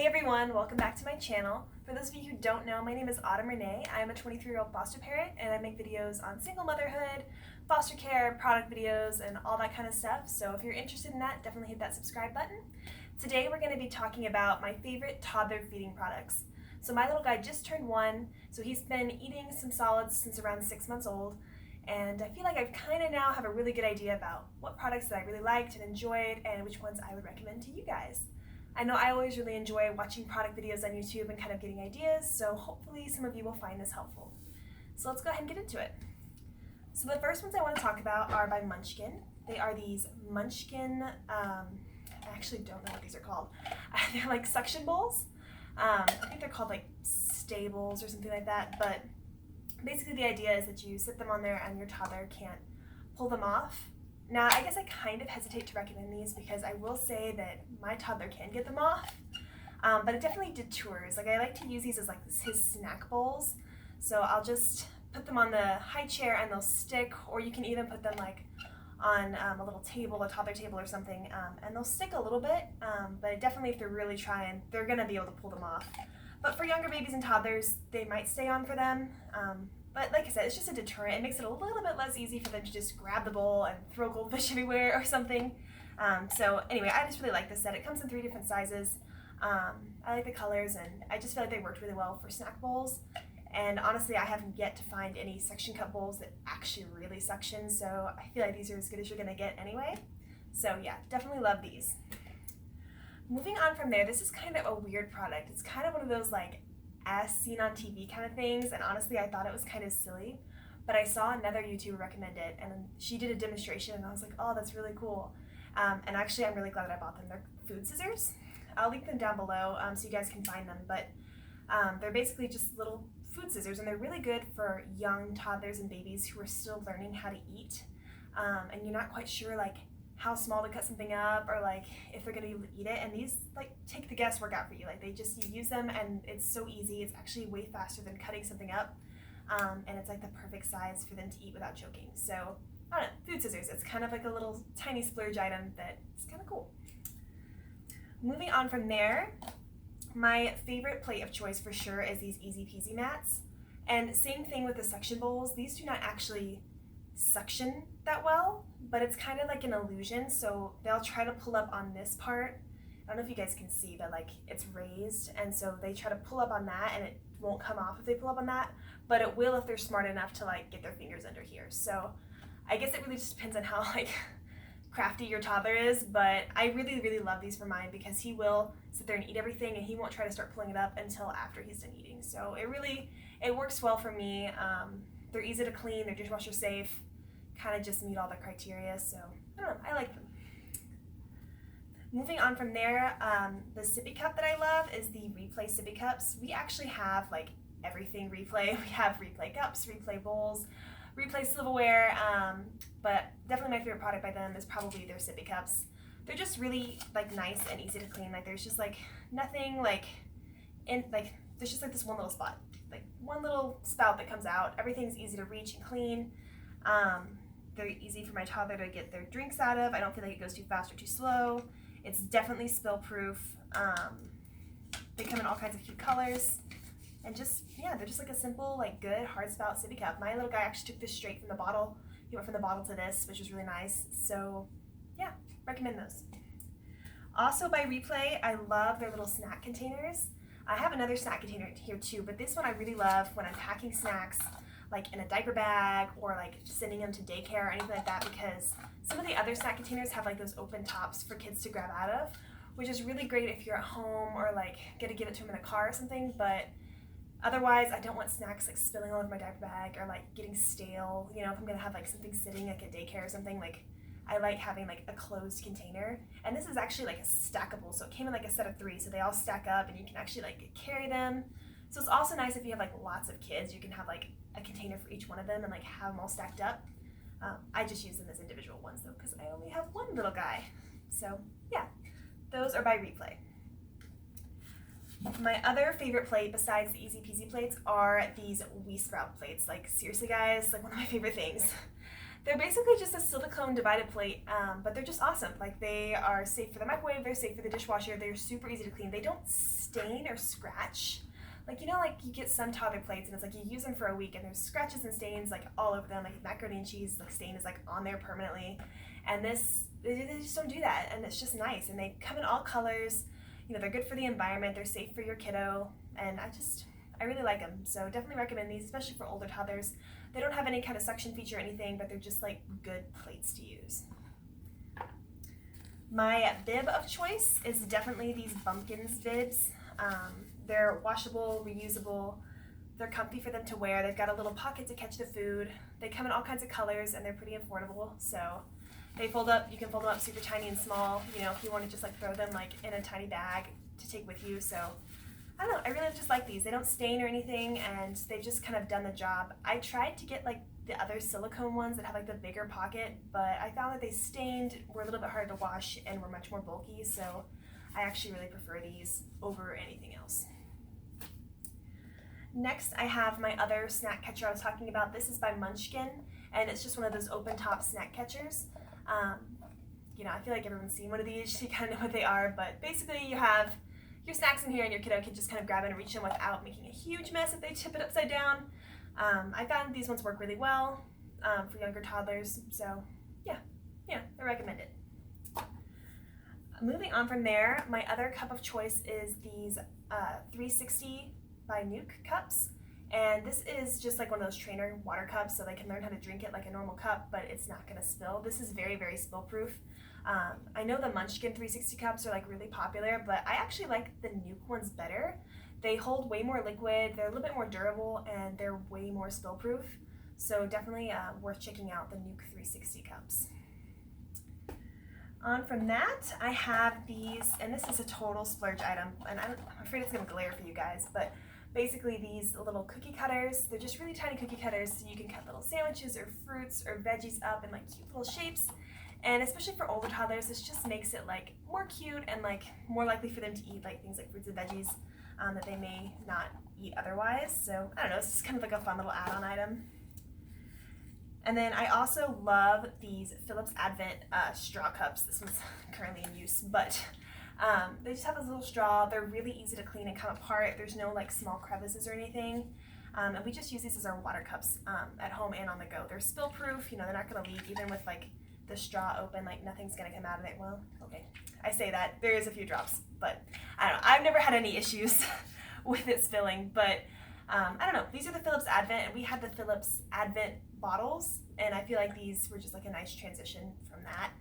Hey everyone, welcome back to my channel. For those of you who don't know, my name is Autumn Renee. I'm a 23-year-old foster parent and I make videos on single motherhood, foster care, product videos, and all that kind of stuff. So if you're interested in that, definitely hit that subscribe button. Today we're going to be talking about my favorite toddler feeding products. So my little guy just turned 1, so he's been eating some solids since around 6 months old. And I feel like I kind of now have a really good idea about what products that I really liked and enjoyed and which ones I would recommend to you guys. I know I always really enjoy watching product videos on YouTube and kind of getting ideas, so hopefully some of you will find this helpful. So let's go ahead and get into it. So the first ones I want to talk about are by Munchkin. They are these Munchkin, I actually don't know what these are called. They're like suction bowls. I think they're called like stables or something like that, but basically the idea is that you sit them on there and your toddler can't pull them off. Now, I guess I kind of hesitate to recommend these because I will say that my toddler can get them off, but it definitely deters. Like I like to use these as like his snack bowls. So I'll just put them on the high chair and they'll stick, or you can even put them like on a little table, a toddler table or something, and they'll stick a little bit, but definitely if they're really trying, they're gonna be able to pull them off. But for younger babies and toddlers, they might stay on for them. But like I said, it's just a deterrent. It makes it a little bit less easy for them to just grab the bowl and throw goldfish everywhere or something. So anyway, I just really like this set. It comes in 3 different sizes. I like the colors, and I just feel like they worked really well for snack bowls. And honestly, I haven't yet to find any suction cup bowls that actually really suction, so I feel like these are as good as you're gonna get anyway. So yeah, definitely love these. Moving on from there, this is kind of a weird product. It's kind of one of those like as seen on TV kind of things, and honestly I thought it was kind of silly, but I saw another YouTuber recommend it and she did a demonstration and I was like, oh, that's really cool. And actually I'm really glad that I bought them. They're food scissors. I'll link them down below so you guys can find them, but they're basically just little food scissors and they're really good for young toddlers and babies who are still learning how to eat, and you're not quite sure like how small to cut something up or like if they're gonna be able to eat it, and these like take the guesswork out for you. Like they just, you use them and it's so easy. It's actually way faster than cutting something up, and it's like the perfect size for them to eat without choking. So I don't know, food scissors, it's kind of like a little tiny splurge item that is kind of cool. Moving on from there, my favorite plate of choice for sure is these Easy Peasy mats, and same thing with the suction bowls. These do not actually suction that well, but it's kind of like an illusion, so they'll try to pull up on this part. I don't know if you guys can see, but like it's raised, and so they try to pull up on that and it won't come off if they pull up on that, but it will if they're smart enough to like get their fingers under here. So I guess it really just depends on how like crafty your toddler is, but I really love these for mine because he will sit there and eat everything and he won't try to start pulling it up until after he's done eating. So it works well for me. They're easy to clean, they're dishwasher safe, kind of just meet all the criteria, so I don't know, I like them. Moving on from there, the Sippy Cup that I love is the Replay Sippy Cups. We actually have like everything Replay. We have Replay cups, Replay bowls, Replay silverware, but definitely my favorite product by them is probably their Sippy Cups. They're just really like nice and easy to clean. Like there's just like nothing like there's just like this one little spot, like one little spout that comes out. Everything's easy to reach and clean. They're easy for my toddler to get their drinks out of. I don't feel like it goes too fast or too slow. It's definitely spill proof. They come in all kinds of cute colors, and just, yeah, they're just like a simple, like good hard spout sippy cup. My little guy actually took this straight from the bottle. He went from the bottle to this, which was really nice. So yeah, recommend those. Also by Replay, I love their little snack containers. I have another snack container here too, but this one I really love when I'm packing snacks like in a diaper bag or like sending them to daycare or anything like that, because some of the other snack containers have like those open tops for kids to grab out of, which is really great if you're at home or like gonna give it to them in a car or something, but otherwise I don't want snacks like spilling all over my diaper bag or like getting stale, you know, if I'm gonna have like something sitting like at daycare or something. Like I like having like a closed container, and this is actually like a stackable, so it came in like a set of 3, so they all stack up and you can actually like carry them. So it's also nice if you have like lots of kids, you can have like a container for each one of them and like have them all stacked up. I just use them as individual ones though because I only have one little guy. So yeah, those are by Replay. My other favorite plate besides the Easy Peasy plates are these Wii Sprout plates. Like seriously guys, like one of my favorite things. They're basically just a silicone divided plate, but they're just awesome. Like, they are safe for the microwave, they're safe for the dishwasher, they're super easy to clean. They don't stain or scratch. Like, you know, like you get some toddler plates and it's like you use them for a week and there's scratches and stains like all over them. Like macaroni and cheese, like stain is like on there permanently. And this, they just don't do that, and it's just nice. And they come in all colors. You know, they're good for the environment, they're safe for your kiddo, and I really like them. So definitely recommend these, especially for older toddlers. They don't have any kind of suction feature or anything, but they're just like good plates to use. My bib of choice is definitely these Bumpkins bibs. They're washable, reusable, they're comfy for them to wear, they've got a little pocket to catch the food, they come in all kinds of colors, and they're pretty affordable. So they fold up, you can fold them up super tiny and small, you know, if you want to just like throw them like in a tiny bag to take with you. So I don't know, I really just like these. They don't stain or anything, and they've just kind of done the job. I tried to get like the other silicone ones that have like the bigger pocket, but I found that they stained, were a little bit harder to wash, and were much more bulky, so I actually really prefer these over anything else. Next, I have my other snack catcher I was talking about. This is by Munchkin, and it's just one of those open top snack catchers. You know, I feel like everyone's seen one of these, you kind of know what they are, but basically you have your snacks in here and your kiddo can just kind of grab it and reach in without making a huge mess if they tip it upside down. I found these ones work really well for younger toddlers, so yeah, I recommend it. Moving on from there, my other cup of choice is these 360 by Nuke cups, and this is just like one of those trainer water cups, so they can learn how to drink it like a normal cup, but it's not going to spill. This is very, very spill proof. I know the Munchkin 360 cups are like really popular, but I actually like the Nuke ones better. They hold way more liquid, they're a little bit more durable, and they're way more spill proof, so definitely worth checking out the Nuke 360 cups. On from that, I have these, and this is a total splurge item, and I'm afraid it's going to glare for you guys, but basically these little cookie cutters. They're just really tiny cookie cutters, so you can cut little sandwiches or fruits or veggies up in like cute little shapes. And especially for older toddlers, this just makes it like more cute and like more likely for them to eat like things like fruits and veggies that they may not eat otherwise. So I don't know, it's just kind of like a fun little add-on item. And then I also love these Phillips Advent straw cups. This one's currently in use, but they just have this little straw. They're really easy to clean and come apart. There's no like small crevices or anything. And we just use these as our water cups at home and on the go. They're spill proof, you know, they're not gonna leak even with like the straw open, like nothing's gonna come out of it. Well, okay, I say that, there is a few drops, but I don't know, I've never had any issues with it spilling, but I don't know, these are the Phillips Advent, and we had the Phillips Advent bottles, and I feel like these were just like a nice transition from that.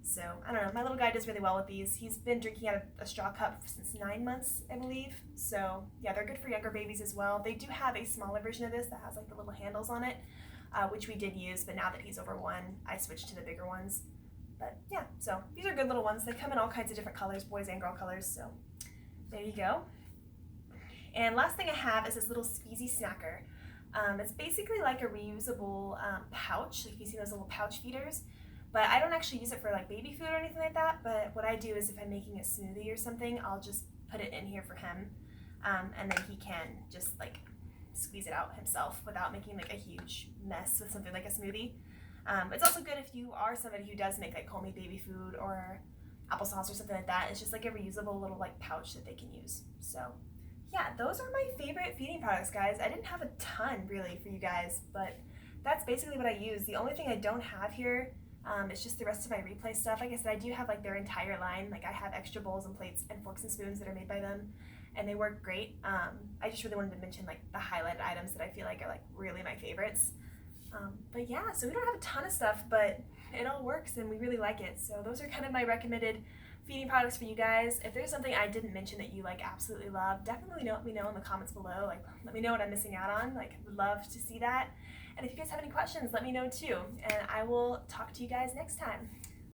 So, I don't know, my little guy does really well with these. He's been drinking out of a straw cup since 9 months, I believe. So, yeah, they're good for younger babies as well. They do have a smaller version of this that has like the little handles on it, which we did use, but now that he's over 1, I switched to the bigger ones. But yeah, so these are good little ones. They come in all kinds of different colors, boys and girl colors, so there you go. And last thing I have is this little squeezy snacker. It's basically like a reusable pouch, like you see those little pouch feeders, but I don't actually use it for like baby food or anything like that, but what I do is if I'm making a smoothie or something, I'll just put it in here for him, and then he can just like squeeze it out himself without making like a huge mess with something like a smoothie. It's also good if you are somebody who does make like homemade baby food or applesauce or something like that. It's just like a reusable little like pouch that they can use. So yeah, those are my favorite feeding products, guys. I didn't have a ton really for you guys, but that's basically what I use. The only thing I don't have here is just the rest of my replay stuff. Like I said, I do have like their entire line. Like I have extra bowls and plates and forks and spoons that are made by them, and they work great. I just really wanted to mention like the highlighted items that I feel like are like really my favorites. But yeah, so we don't have a ton of stuff, but it all works and we really like it. So those are kind of my recommended feeding products for you guys. If there's something I didn't mention that you like absolutely love, definitely let me know in the comments below. Like, let me know what I'm missing out on. Like, would love to see that. And if you guys have any questions, let me know too. And I will talk to you guys next time.